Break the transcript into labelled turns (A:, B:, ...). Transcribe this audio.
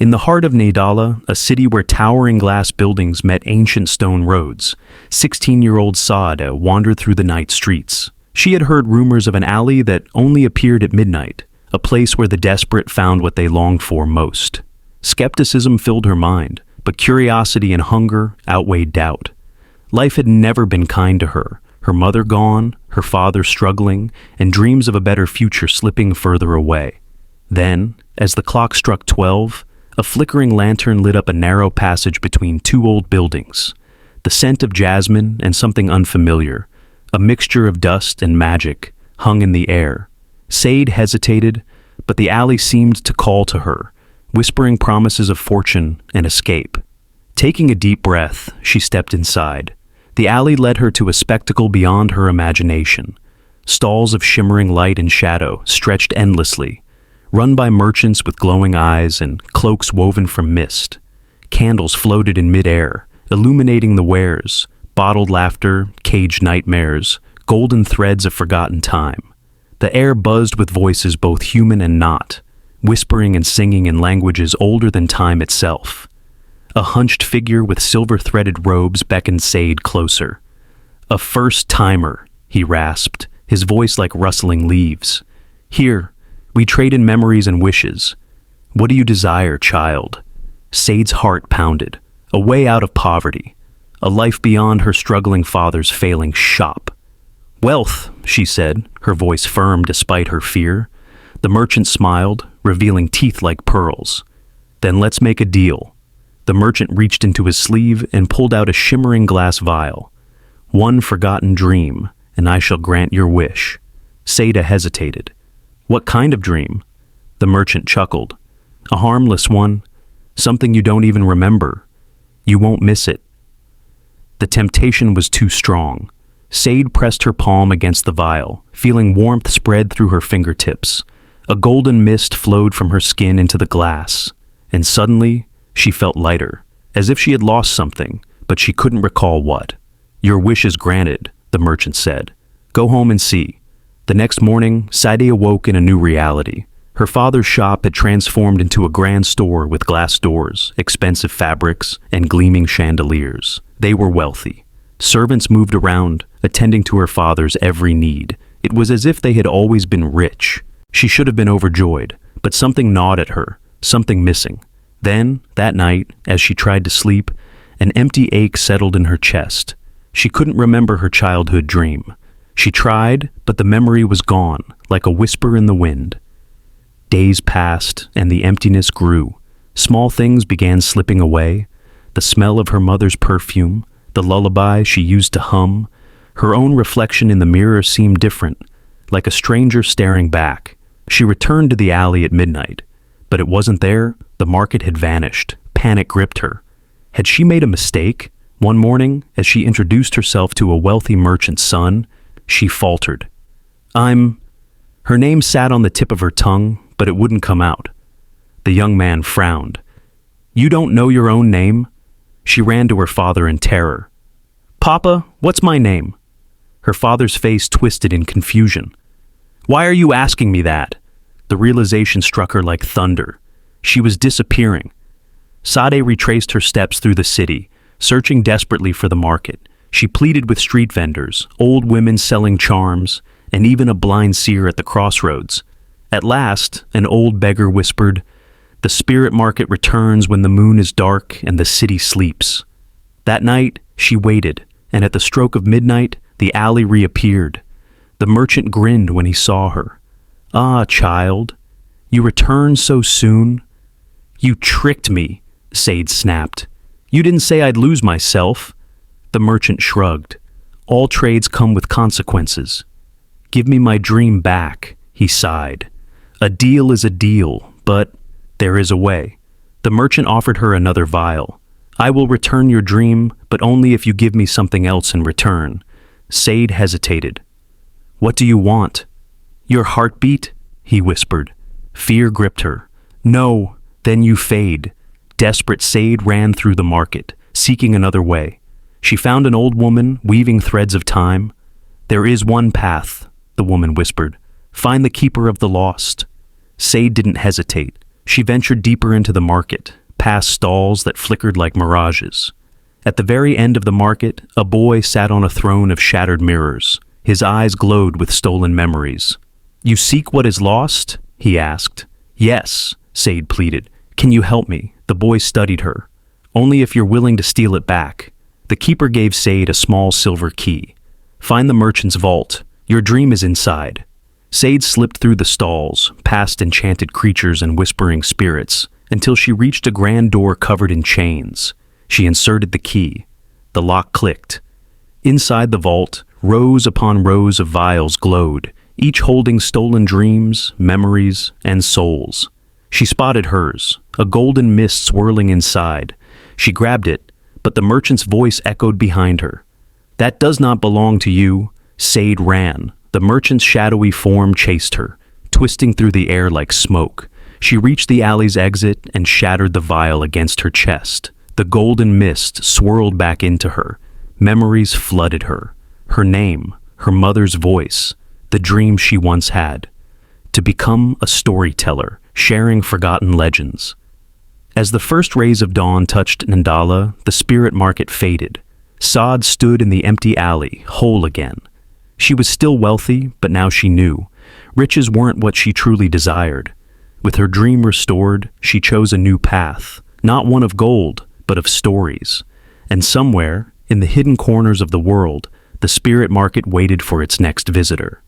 A: In the heart of Nadala, a city where towering glass buildings met ancient stone roads, 16-year-old Sade wandered through the night streets. She had heard rumors of an alley that only appeared at midnight, a place where the desperate found what they longed for most. Skepticism filled her mind, but curiosity and hunger outweighed doubt. Life had never been kind to her, her mother gone, her father struggling, and dreams of a better future slipping further away. Then, as the clock struck 12, a flickering lantern lit up a narrow passage between two old buildings. The scent of jasmine and something unfamiliar, a mixture of dust and magic, hung in the air. Sade hesitated, but the alley seemed to call to her, whispering promises of fortune and escape. Taking a deep breath, she stepped inside. The alley led her to a spectacle beyond her imagination. Stalls of shimmering light and shadow stretched endlessly, run by merchants with glowing eyes and cloaks woven from mist. Candles floated in midair, illuminating the wares, bottled laughter, caged nightmares, golden threads of forgotten time. The air buzzed with voices both human and not, whispering and singing in languages older than time itself. A hunched figure with silver-threaded robes beckoned Sade closer. "A first-timer," he rasped, his voice like rustling leaves. "Here, we trade in memories and wishes. What do you desire, child?" Sade's heart pounded. A way out of poverty. A life beyond her struggling father's failing shop. "Wealth," she said, her voice firm despite her fear. The merchant smiled, revealing teeth like pearls. "Then let's make a deal." The merchant reached into his sleeve and pulled out a shimmering glass vial. "One forgotten dream, and I shall grant your wish." Sade hesitated. "What kind of dream?" The merchant chuckled. "A harmless one. Something you don't even remember. You won't miss it." The temptation was too strong. Sade pressed her palm against the vial, feeling warmth spread through her fingertips. A golden mist flowed from her skin into the glass, and suddenly, she felt lighter, as if she had lost something, but she couldn't recall what. "Your wish is granted," the merchant said. "Go home and see." The next morning, Sade awoke in a new reality. Her father's shop had transformed into a grand store with glass doors, expensive fabrics, and gleaming chandeliers. They were wealthy. Servants moved around, attending to her father's every need. It was as if they had always been rich. She should have been overjoyed, but something gnawed at her, something missing. Then, that night, as she tried to sleep, an empty ache settled in her chest. She couldn't remember her childhood dream. She tried, but the memory was gone, like a whisper in the wind. Days passed, and the emptiness grew. Small things began slipping away. The smell of her mother's perfume, the lullaby she used to hum. Her own reflection in the mirror seemed different, like a stranger staring back. She returned to the alley at midnight. But it wasn't there. The market had vanished. Panic gripped her. Had she made a mistake? One morning, as she introduced herself to a wealthy merchant's son, she faltered. Her name sat on the tip of her tongue, but it wouldn't come out. The young man frowned. "You don't know your own name?" She ran to her father in terror. "Papa, what's my name?" Her father's face twisted in confusion. "Why are you asking me that?" The realization struck her like thunder. She was disappearing. Sade retraced her steps through the city, searching desperately for the market. She pleaded with street vendors, old women selling charms, and even a blind seer at the crossroads. At last, an old beggar whispered, "The spirit market returns when the moon is dark and the city sleeps." That night, she waited, and at the stroke of midnight, the alley reappeared. The merchant grinned when he saw her. "Ah, child, you return so soon?" "You tricked me," Sade snapped. "You didn't say I'd lose myself." The merchant shrugged. "All trades come with consequences." "Give me my dream back," he sighed. "A deal is a deal, but there is a way." The merchant offered her another vial. "I will return your dream, but only if you give me something else in return." Sade hesitated. "What do you want?" "Your heartbeat?" he whispered. Fear gripped her. "No, then you fade." Desperate, Sade ran through the market, seeking another way. She found an old woman weaving threads of time. "There is one path," the woman whispered. "Find the keeper of the lost." Sade didn't hesitate. She ventured deeper into the market, past stalls that flickered like mirages. At the very end of the market, a boy sat on a throne of shattered mirrors. His eyes glowed with stolen memories. "You seek what is lost?" he asked. "Yes," Sade pleaded. "Can you help me?" The boy studied her. "Only if you're willing to steal it back." The keeper gave Sade a small silver key. "Find the merchant's vault. Your dream is inside." Sade slipped through the stalls, past enchanted creatures and whispering spirits, until she reached a grand door covered in chains. She inserted the key. The lock clicked. Inside the vault, rows upon rows of vials glowed, each holding stolen dreams, memories, and souls. She spotted hers, a golden mist swirling inside. She grabbed it, but the merchant's voice echoed behind her. "That does not belong to you." Sade ran. The merchant's shadowy form chased her, twisting through the air like smoke. She reached the alley's exit and shattered the vial against her chest. The golden mist swirled back into her. Memories flooded her. Her name, her mother's voice, the dream she once had. To become a storyteller, sharing forgotten legends. As the first rays of dawn touched Ndala, the spirit market faded. Sade stood in the empty alley, whole again. She was still wealthy, but now she knew. Riches weren't what she truly desired. With her dream restored, she chose a new path, not one of gold, but of stories. And somewhere, in the hidden corners of the world, the spirit market waited for its next visitor.